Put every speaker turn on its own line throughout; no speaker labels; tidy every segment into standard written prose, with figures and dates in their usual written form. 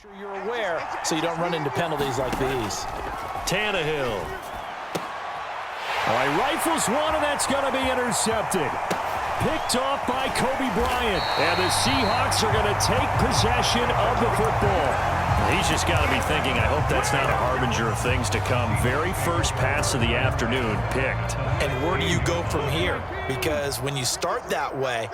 Sure you're aware so you don't run into penalties like these.
Tannehill. All right, rifles one, and that's going to be intercepted. Picked off by Kobe Bryant. And the Seahawks are going to take possession of the football. He's just got to be thinking, I hope that's not a harbinger of things to come. Very first pass of the afternoon picked.
And where do you go from here? Because when you start that way,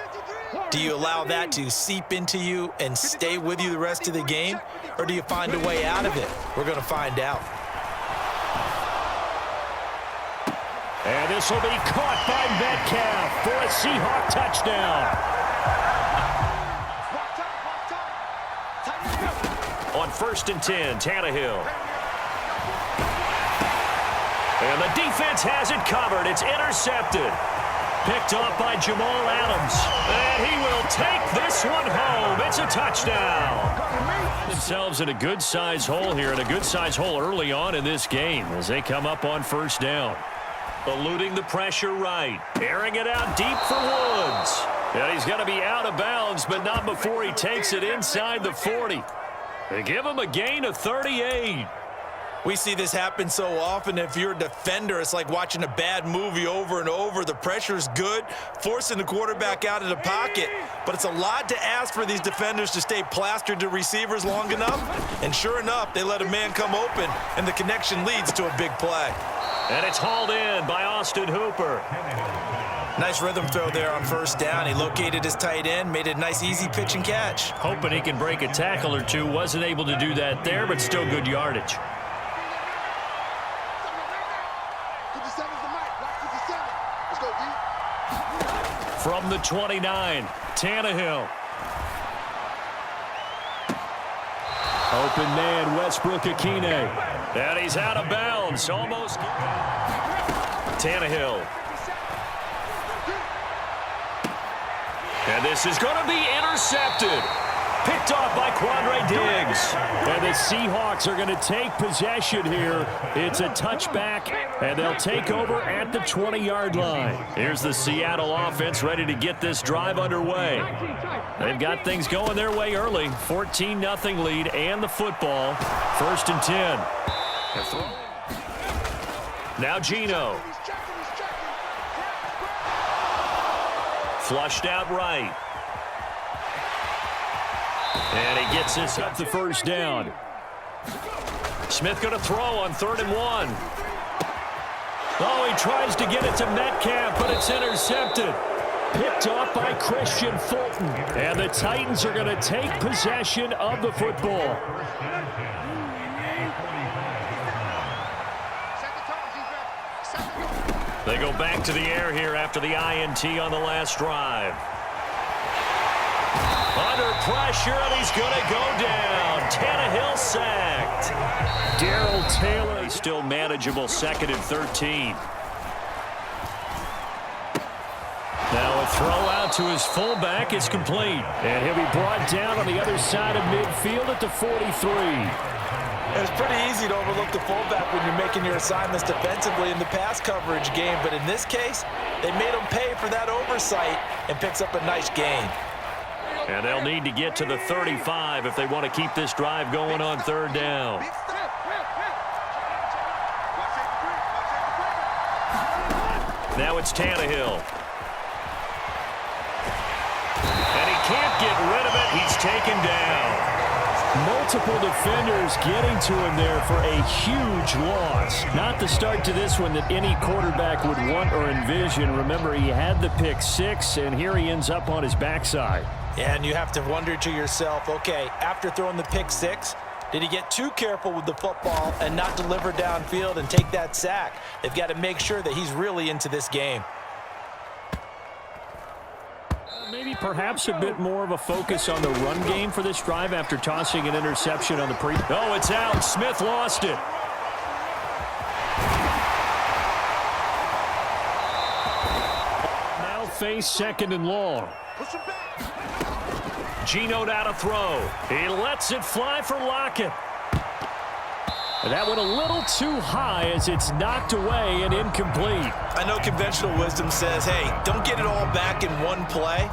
do you allow that to seep into you and stay with you the rest of the game? Or do you find a way out of it? We're going to find out.
And this will be caught by Metcalf for a Seahawk touchdown. On 1st and 10, Tannehill. And the defense has it covered. It's intercepted. Picked off by Jamal Adams. And he will take this one home. It's a touchdown. Themselves in a good-sized hole here, and a good-sized hole early on in this game as they come up on 1st down. Eluding the pressure right. Airing it out deep for Woods. And he's going to be out of bounds, but not before he takes it inside the 40. They give him a gain of 38.
We see this happen so often. If you're a defender, it's like watching a bad movie over and over. The pressure's good, forcing the quarterback out of the pocket. But it's a lot to ask for these defenders to stay plastered to receivers long enough. And sure enough, they let a man come open, and the connection leads to a big play.
And it's hauled in by Austin Hooper.
Nice rhythm throw there on 1st down. He located his tight end, made a nice easy pitch and catch.
Hoping he can break a tackle or two. Wasn't able to do that there, but still good yardage. From the 29, Tannehill. Open man, Westbrook-Ikhine. And he's out of bounds, almost. Tannehill. And this is going to be intercepted. Picked off by Quandre Diggs. And the Seahawks are going to take possession here. It's a touchback, and they'll take over at the 20-yard line. Here's the Seattle offense ready to get this drive underway. They've got things going their way early. 14-0 lead and the football. 1st and 10. Now Geno. Flushed out right. And he gets this up the 1st down. Smith going to throw on 3rd and 1. Oh, he tries to get it to Metcalf, but it's intercepted. Picked off by Christian Fulton. And the Titans are going to take possession of the football. They go back to the air here after the INT on the last drive. Under pressure, and he's going to go down. Tannehill sacked. Darrell Taylor, still manageable, 2nd and 13. Now a throw out to his fullback is complete. And he'll be brought down on the other side of midfield at the 43.
It's pretty easy to overlook the fullback when you're making your assignments defensively in the pass coverage game. But in this case, they made him pay for that oversight and picks up a nice gain.
And they'll need to get to the 35 if they want to keep this drive going on 3rd down. Now it's Tannehill. And he can't get rid of it. He's taken down. Multiple defenders getting to him there for a huge loss. Not the start to this one that any quarterback would want or envision. Remember, he had the pick 6, and here he ends up on his backside.
Yeah, and you have to wonder to yourself, okay, after throwing the pick 6, did he get too careful with the football and not deliver downfield and take that sack? They've got to make sure that he's really into this game.
Maybe perhaps a bit more of a focus on the run game for this drive after tossing an interception on the pre. Oh, it's out. Smith lost it. Now face 2nd and long. Geno now to throw. He lets it fly for Lockett. And that went a little too high as it's knocked away and incomplete.
I know conventional wisdom says, hey, don't get it all back in one play.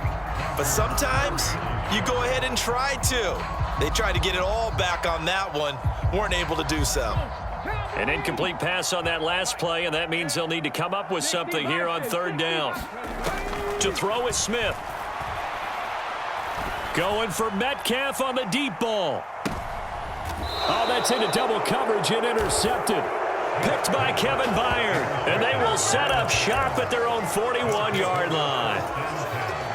But sometimes you go ahead and try to. They tried to get it all back on that one. Weren't able to do so.
An incomplete pass on that last play, and that means they'll need to come up with something here on third down. To throw is Smith. Going for Metcalf on the deep ball. Oh, that's into double coverage and intercepted. Picked by Kevin Byard. And they will set up shop at their own 41-yard line.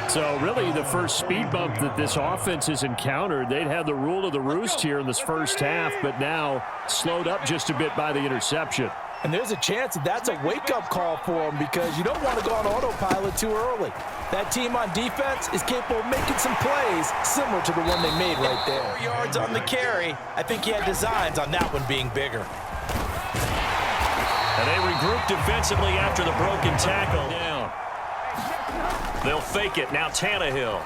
So really the first speed bump that this offense has encountered, they'd had the rule of the roost here in this first half, but now slowed up just a bit by the interception.
And there's a chance that that's a wake-up call for them because you don't want to go on autopilot too early. That team on defense is capable of making some plays similar to the one they made right there.
4 yards on the carry. I think he had designs on that one being bigger.
And they regroup defensively after the broken tackle. Down. They'll fake it. Now Tannehill.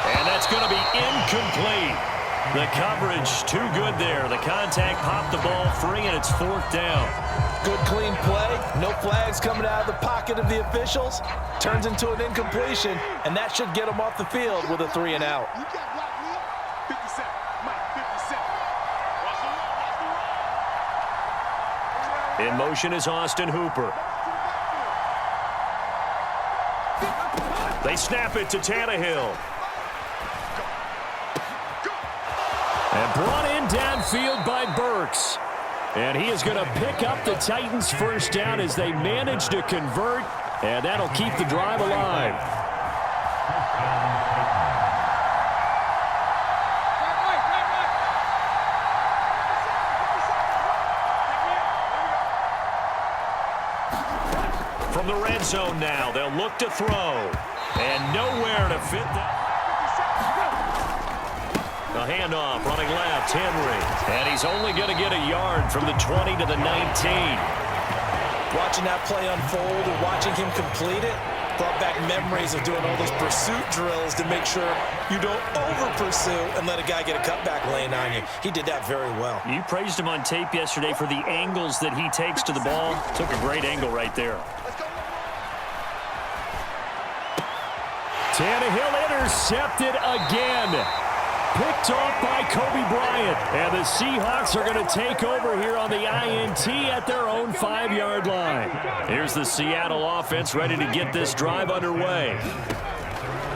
And that's going to be incomplete. The coverage too good there. The contact popped the ball free, and it's fourth down.
Good clean play. No flags coming out of the pocket of the officials. Turns into an incompletion, and that should get them off the field with a 3 and out.
In motion is Austin Hooper. They snap it to Tannehill. And brought in downfield by Burks. And he is going to pick up the Titans' first down as they manage to convert. And that'll keep the drive alive. From the red zone now, they'll look to throw. And nowhere to fit that. The handoff, running left, Henry. And he's only going to get a yard from the 20 to the 19.
Watching that play unfold and watching him complete it brought back memories of doing all those pursuit drills to make sure you don't over-pursue and let a guy get a cutback lane on you. He did that very well.
You praised him on tape yesterday for the angles that he takes to the ball. Took a great angle right there. Tannehill intercepted again. Picked off by Kobe Bryant. And the Seahawks are going to take over here on the INT at their own 5-yard line. Here's the Seattle offense ready to get this drive underway.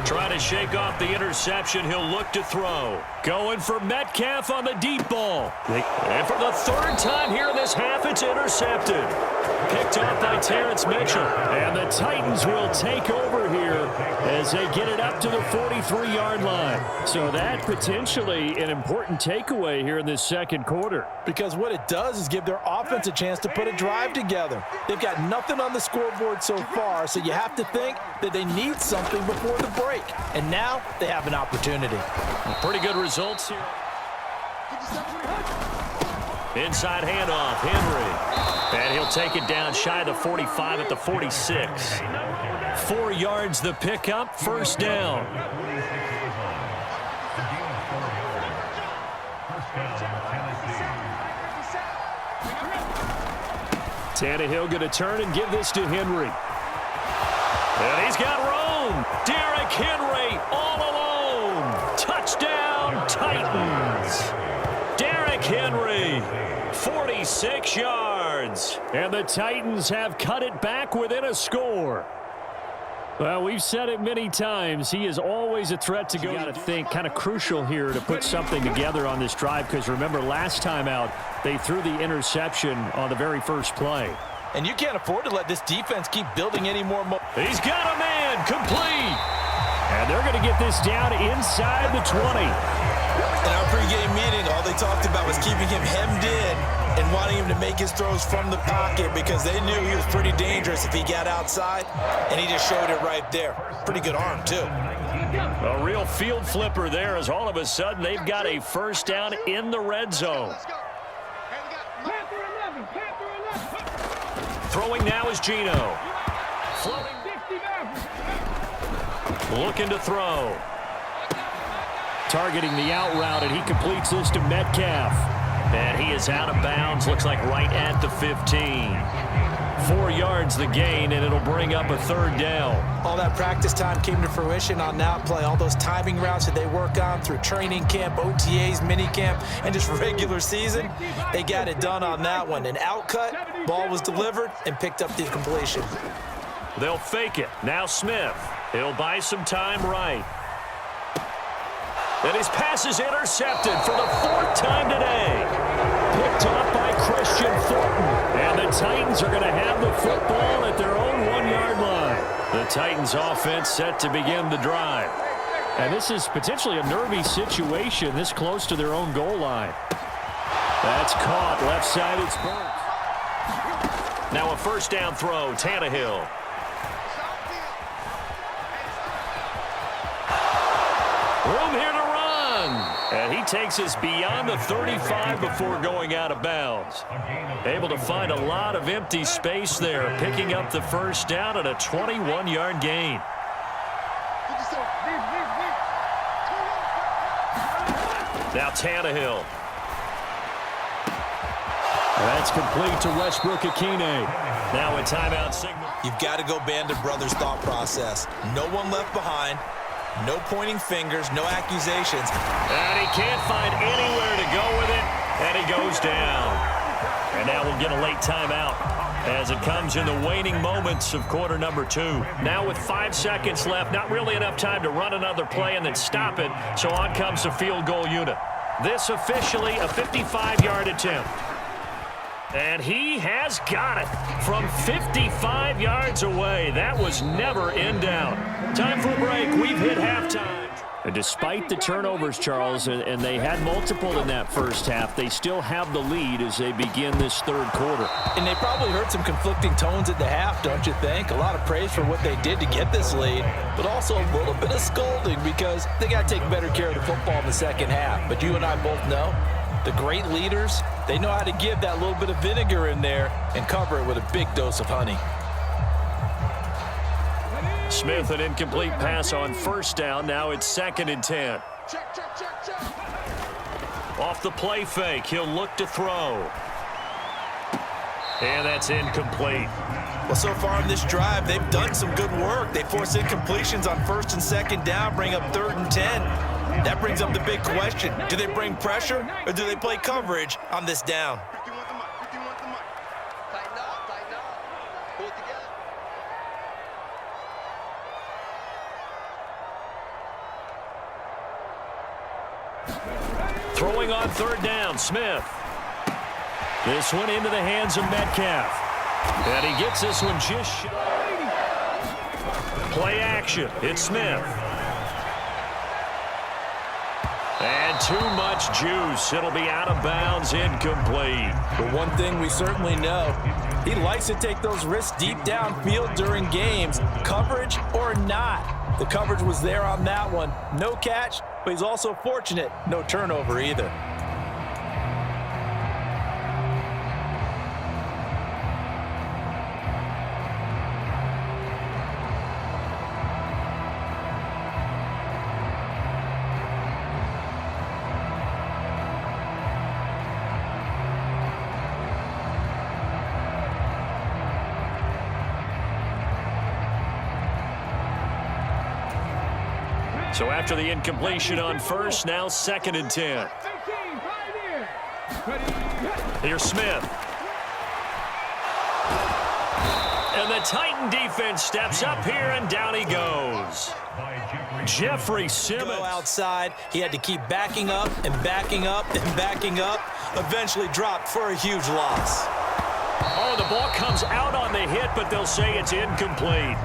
Trying to shake off the interception. He'll look to throw. Going for Metcalf on the deep ball. And for the third time here in this half, it's intercepted. Picked off by Terrence Mitchell. And the Titans will take over here as they get it up to the 43-yard line. So that potentially an important takeaway here in this second quarter.
Because what it does is give their offense a chance to put a drive together. They've got nothing on the scoreboard so far, so you have to think that they need something before the break. And now they have an opportunity.
Pretty good results here. Inside handoff, Henry. And he'll take it down shy of the 45 at the 46. 4 yards the pickup, first down. Tannehill going to turn and give this to Henry. And he's got room. Derrick Henry all alone. Touchdown, Titans. Derrick Henry, 46 yards. And the Titans have cut it back within a score. Well, we've said it many times. He is always a threat to go. You got to think kind of crucial here to put something together on this drive because remember last time out they threw the interception on the very first play.
And you can't afford to let this defense keep building any more.
He's got a man complete. And they're going to get this down inside the 20.
In our pregame meeting, all they talked about was keeping him hemmed in and wanting him to make his throws from the pocket because they knew he was pretty dangerous if he got outside, and he just showed it right there. Pretty good arm, too.
A real field flipper there as all of a sudden they've got a first down in the red zone. Throwing now is Geno. Floating. Looking to throw. Targeting the out route, and he completes this to Metcalf. And he is out of bounds, looks like right at the 15.
4 yards the gain, and it'll bring up a third down.
All that practice time came to fruition on that play. All those timing routes that they work on through training camp, OTAs, minicamp, and just regular season, they got it done on that one. An outcut, ball was delivered, and picked up the completion.
They'll fake it. Now Smith. He'll buy some time right. And his pass is intercepted for the 4th time today. Picked off by Christian Thornton. And the Titans are going to have the football at their own 1-yard line. The Titans offense set to begin the drive.
And this is potentially a nervy situation this close to their own goal line. That's caught. Left side, it's Burks.
Now a first down throw, Tannehill. Room here to run. And he takes us beyond the 35 before going out of bounds. Able to find a lot of empty space there, picking up the first down at a 21-yard gain. Now Tannehill.
That's complete to Westbrook-Ikhine.
Now a timeout signal.
You've got to go Band of Brothers thought process. No one left behind. No pointing fingers, no accusations.
And he can't find anywhere to go with it, and he goes down. And now we'll get a late timeout as it comes in the waning moments of quarter number 2. Now with 5 seconds left, not really enough time to run another play and then stop it, so on comes the field goal unit. This officially a 55-yard attempt. And he has got it from 55 yards away. That was never in doubt. Time for a break. We've hit halftime.
And despite the turnovers, Charles, and they had multiple in that first half, they still have the lead as they begin this third quarter.
And they probably heard some conflicting tones at the half, don't you think? A lot of praise for what they did to get this lead, but also a little bit of scolding because they got to take better care of the football in the second half. But you and I both know the great leaders, they know how to give that little bit of vinegar in there and cover it with a big dose of honey.
Smith, an incomplete pass on first down. Now it's 2nd and 10. Off the play fake, he'll look to throw. And that's incomplete.
Well, so far in this drive, they've done some good work. They force incompletions on 1st and 2nd down, bring up 3rd and 10. That brings up the big question. Do they bring pressure or do they play coverage on this down?
Throwing on 3rd down, Smith. This one into the hands of Metcalf. And he gets this one just shy. Play action. It's Smith. And too much juice. It'll be out of bounds, incomplete.
But one thing we certainly know, he likes to take those risks deep downfield during games, coverage or not. The coverage was there on that one. No catch, but he's also fortunate. No turnover either.
So after the incompletion on first, now 2nd and 10. Here's Smith. And the Titan defense steps up here, and down he goes. Jeffrey Simmons.
Go outside. He had to keep backing up and backing up and backing up. Eventually dropped for a huge loss.
Oh, the ball comes out on the hit, but they'll say it's incomplete.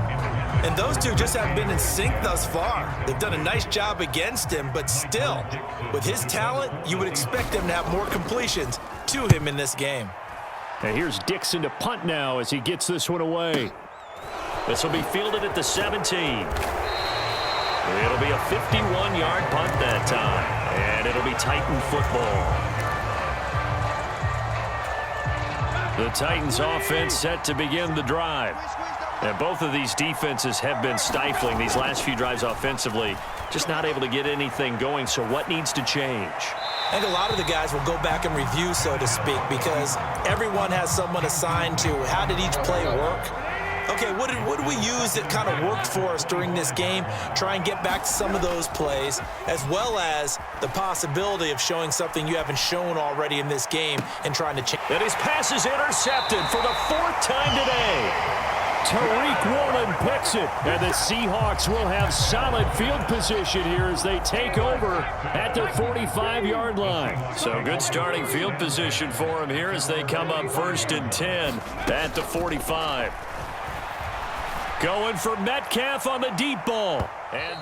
And those two just haven't been in sync thus far. They've done a nice job against him, but still, with his talent, you would expect him to have more completions to him in this game.
And here's Dixon to punt now as he gets this one away.
This will be fielded at the 17. It'll be a 51-yard punt that time, and it'll be Titan football. The Titans offense set to begin the drive. And both of these defenses have been stifling these last few drives offensively. Just not able to get anything going, so what needs to change?
I think a lot of the guys will go back and review, so to speak, because everyone has someone assigned to how did each play work. Okay, what did we use that kind of worked for us during this game? Try and get back to some of those plays, as well as the possibility of showing something you haven't shown already in this game and trying to change.
And his pass is intercepted for the 4th time today.
Tariq Woolen picks it, and the Seahawks will have solid field position here as they take over at the 45-yard line.
So good starting field position for him here as they come up 1st and 10 at the 45. Going for Metcalf on the deep ball. And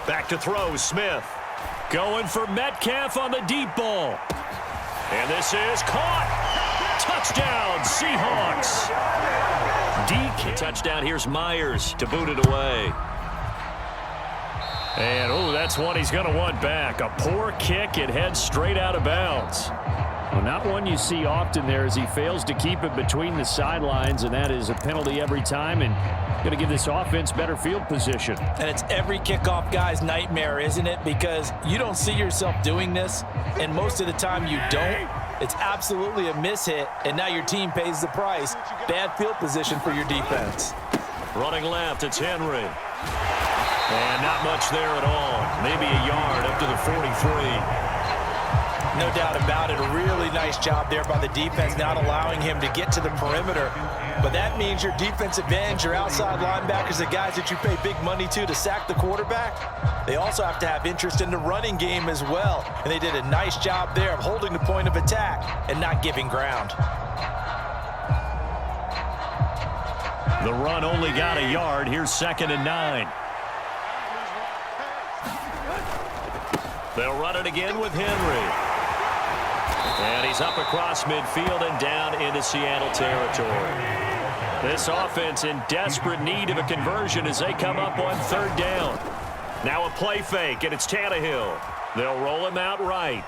back to throw, Smith. Going for Metcalf on the deep ball. And this is caught. Touchdown, Seahawks. DK touchdown. Here's Myers to boot it away. And, oh, that's one he's going to want back. A poor kick. It heads straight out of bounds.
Well, not one you see often there as he fails to keep it between the sidelines, and that is a penalty every time, and going to give this offense better field position.
And it's every kickoff guy's nightmare, isn't it? Because you don't see yourself doing this, and most of the time you don't. It's absolutely a mishit, and now your team pays the price. Bad field position for your defense.
Running left, it's Henry. And not much there at all. Maybe a yard up to the 43.
No doubt about it. A really nice job there by the defense, not allowing him to get to the perimeter. But that means your defensive ends, your outside linebackers, the guys that you pay big money to sack the quarterback, they also have to have interest in the running game as well. And they did a nice job there of holding the point of attack and not giving ground.
The run only got a yard. Here's 2nd and 9. They'll run it again with Henry. And he's up across midfield and down into Seattle territory. This offense in desperate need of a conversion as they come up on 3rd down. Now a play fake, and it's Tannehill. They'll roll him out right.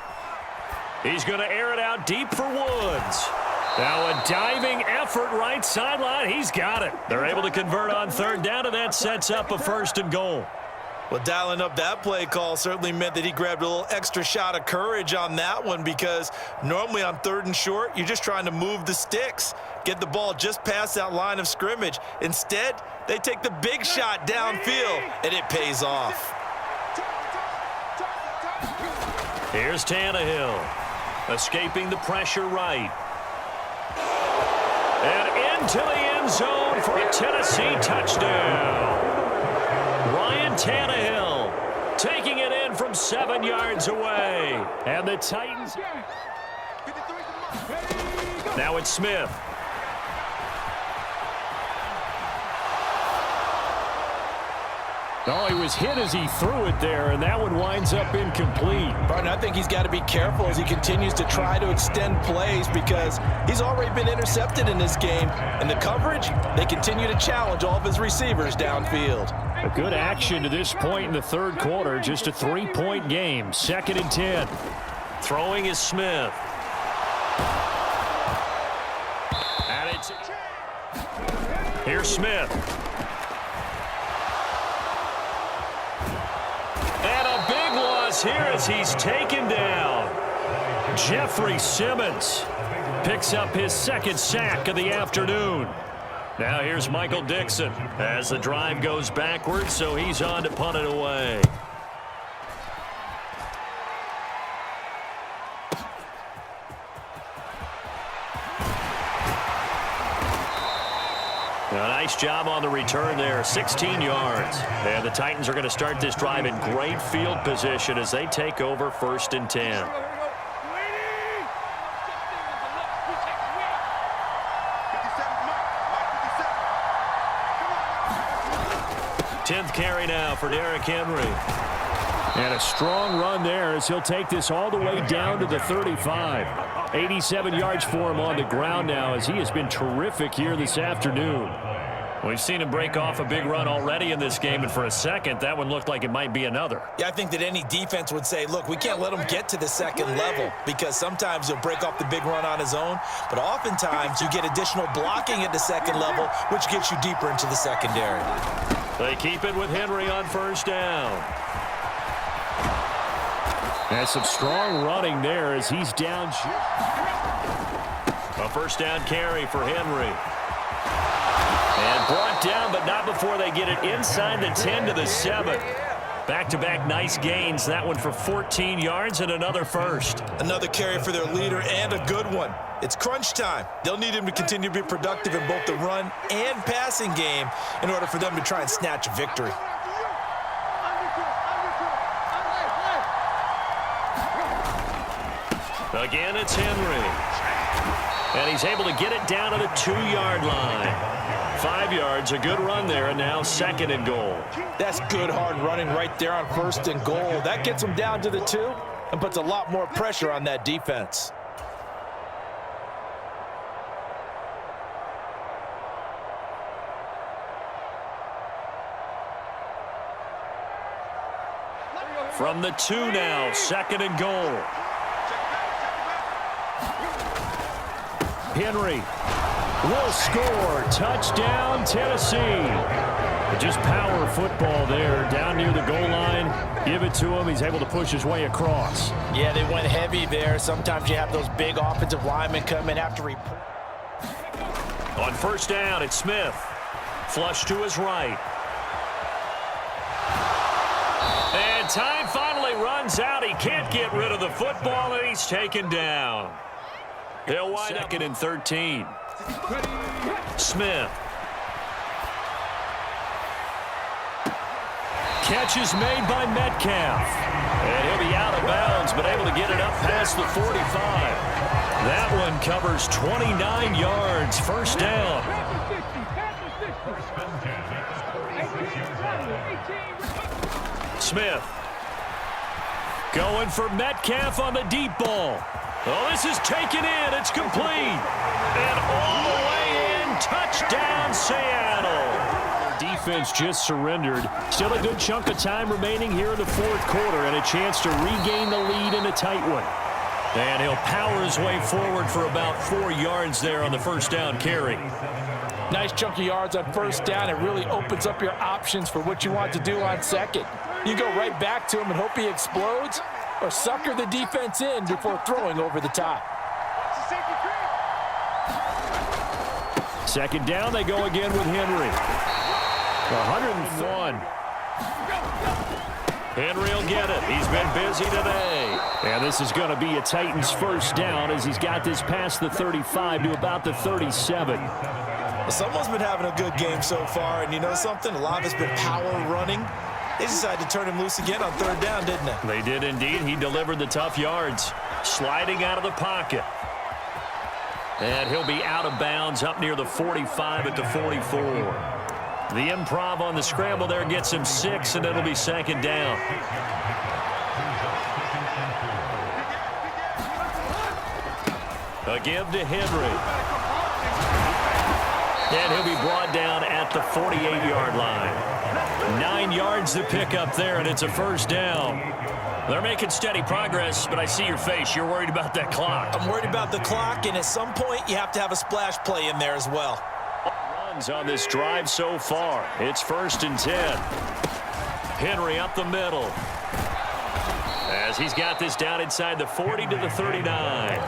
He's going to air it out deep for Woods. Now a diving effort right sideline. He's got it. They're able to convert on 3rd down, and that sets up a 1st and goal.
Well, dialing up that play call certainly meant that he grabbed a little extra shot of courage on that one, because normally on 3rd and short, you're just trying to move the sticks, get the ball just past that line of scrimmage. Instead, they take the big shot downfield, and it pays off.
Here's Tannehill, escaping the pressure right. And into the end zone for a Tennessee touchdown. Ryan Tannehill taking it in from 7 yards away.
And the Titans.
Now it's Smith.
Oh, he was hit as he threw it there, and that one winds up incomplete.
Barton, I think he's got to be careful as he continues to try to extend plays, because he's already been intercepted in this game. And the coverage, they continue to challenge all of his receivers downfield.
A good action to this point in the 3rd quarter. Just a 3-point game. 2nd and 10.
Throwing is Smith. And it's... Here's Smith. And a big loss here as he's taken down. Jeffrey Simmons picks up his 2nd sack of the afternoon. Now here's Michael Dixon as the drive goes backwards, so he's on to punt it away. A nice job on the return there, 16 yards. And the Titans are going to start this drive in great field position as they take over 1st and 10. 10th carry now for Derrick Henry.
And a strong run there as he'll take this all the way down to the 35. 87 yards for him on the ground now as he has been terrific here this afternoon.
We've seen him break off a big run already in this game, and for a second, that one looked like it might be another.
Yeah, I think that any defense would say, look, we can't let him get to the second level because sometimes he'll break off the big run on his own, but oftentimes you get additional blocking at the second level, which gets you deeper into the secondary.
They keep it with Henry on first down.
And some strong running there as he's down.
A first down carry for Henry. And brought down, but not before they get it inside the 10 to the 7. Back-to-back nice gains. That one for 14 yards and another first.
Another carry for their leader and a good one. It's crunch time. They'll need him to continue to be productive in both the run and passing game in order for them to try and snatch a victory.
Again, it's Henry. And he's able to get it down to the 2-yard line. 5 yards, a good run there, and now 2nd and goal.
That's good hard running right there on 1st and goal. That gets them down to the 2 and puts a lot more pressure on that defense.
From the 2 now, 2nd and goal.
Henry will score. Touchdown, Tennessee. Just power football there down near the goal line. Give it to him. He's able to push his way across.
Yeah, they went heavy there. Sometimes you have those big offensive linemen come in after he...
On first down, it's Smith. Flush to his right. And time finally runs out. He can't get rid of the football, and he's taken down. He'll wind up 2nd and 13. Smith. Catch is made by Metcalf. And he'll be out of bounds, but able to get it up past the 45. That one covers 29 yards. First down. Smith. Going for Metcalf on the deep ball. Oh, this is taken in. It's complete. And all the way in. Touchdown, Seattle.
Defense just surrendered. Still a good chunk of time remaining here in the 4th quarter and a chance to regain the lead in a tight one.
And he'll power his way forward for about 4 yards there on the first down carry.
Nice chunk of yards on first down. It really opens up your options for what you want to do on second. You go right back to him and hope he explodes, or sucker the defense in before throwing over the top.
2nd down, they go again with Henry. 101.
Henry will get it. He's been busy today.
And this is going to be a Titans first down as he's got this past the 35 to about the 37.
Well, someone's been having a good game so far, and you know something? A lot of it's been power running. They decided to turn him loose again on 3rd down, didn't they?
They did indeed. He delivered the tough yards. Sliding out of the pocket. And he'll be out of bounds up near the 45 at the 44. The improv on the scramble there gets him 6, and it'll be 2nd down. A give to Henry. And he'll be brought down at the 48-yard line. 9 yards to pick up there, and it's a first down. They're making steady progress, but I see your face. You're worried about that clock.
I'm worried about the clock, and at some point you have to have a splash play in there as well.
Runs on this drive so far. It's 1st and 10. Henry up the middle. As he's got this down inside the 40 to the 39.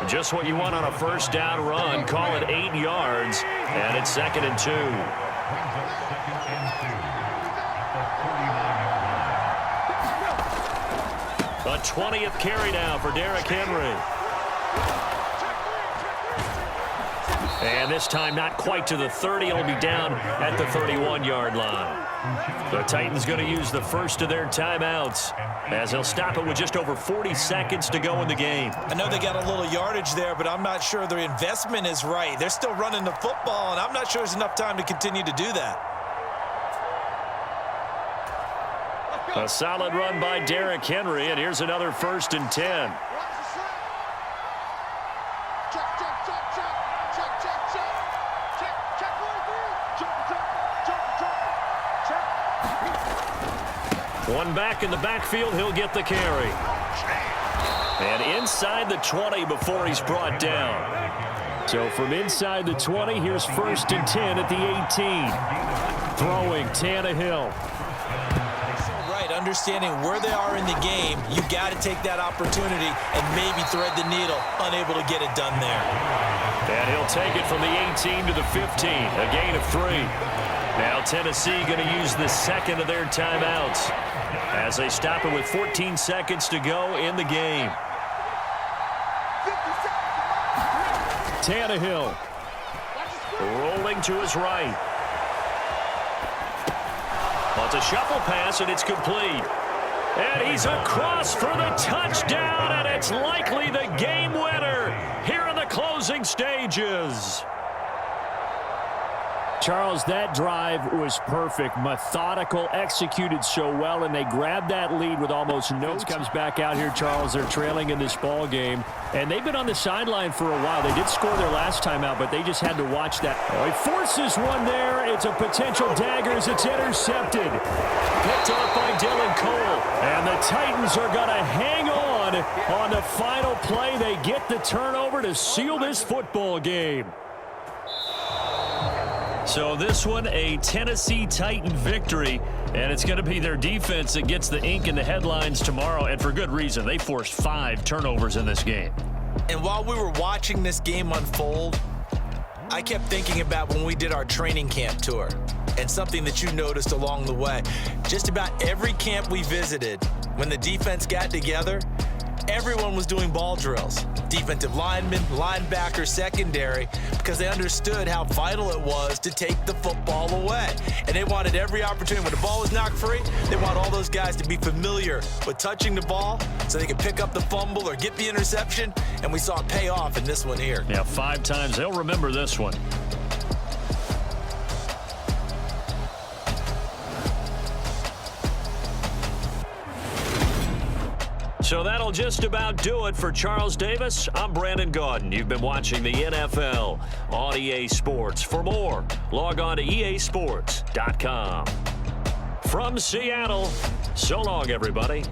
Just what you want on a first down run. Call it 8 yards, and it's 2nd and 2. A 20th carry now for Derrick Henry. And this time not quite to the 30. It'll be down at the 31-yard line. The Titans going to use the first of their timeouts as they'll stop it with just over 40 seconds to go in the game.
I know they got a little yardage there, but I'm not sure their investment is right. They're still running the football, and I'm not sure there's enough time to continue to do that.
A solid run by Derrick Henry, and here's another 1st and 10. One back in the backfield, he'll get the carry. And inside the 20 before he's brought down.
So from inside the 20, here's 1st and 10 at the 18. Throwing, Tannehill.
Right, understanding where they are in the game, you got to take that opportunity and maybe thread the needle. Unable to get it done there.
And he'll take it from the 18 to the 15, a gain of 3. Now Tennessee going to use the second of their timeouts as they stop it with 14 seconds to go in the game.
Tannehill.
Rolling to his right. Well, it's a shuffle pass, and it's complete. And he's across for the touchdown, and it's likely the game winner here in the closing stages.
Charles, that drive was perfect, methodical, executed so well, and they grabbed that lead with almost no. Comes back out here, Charles. They're trailing in this ball game, and they've been on the sideline for a while. They did score their last time out, but they just had to watch that. Oh, he forces one there. It's a potential dagger as it's intercepted. Picked off by Dylan Cole, and the Titans are going to hang on the final play. They get the turnover to seal this football game.
So this one, a Tennessee Titan victory, and it's going to be their defense that gets the ink in the headlines tomorrow, and for good reason. They forced 5 turnovers in this game.
And while we were watching this game unfold, I kept thinking about when we did our training camp tour and something that you noticed along the way. Just about every camp we visited, when the defense got together, everyone was doing ball drills. Defensive linemen, linebacker, secondary, because they understood how vital it was to take the football away. And they wanted every opportunity. When the ball was knocked free, they want all those guys to be familiar with touching the ball so they could pick up the fumble or get the interception. And we saw it pay off in this one here.
Yeah, 5 times. They'll remember this one. So that'll just about do it for Charles Davis. I'm Brandon Gaudin. You've been watching the NFL on EA Sports. For more, log on to easports.com. From Seattle, so long, everybody.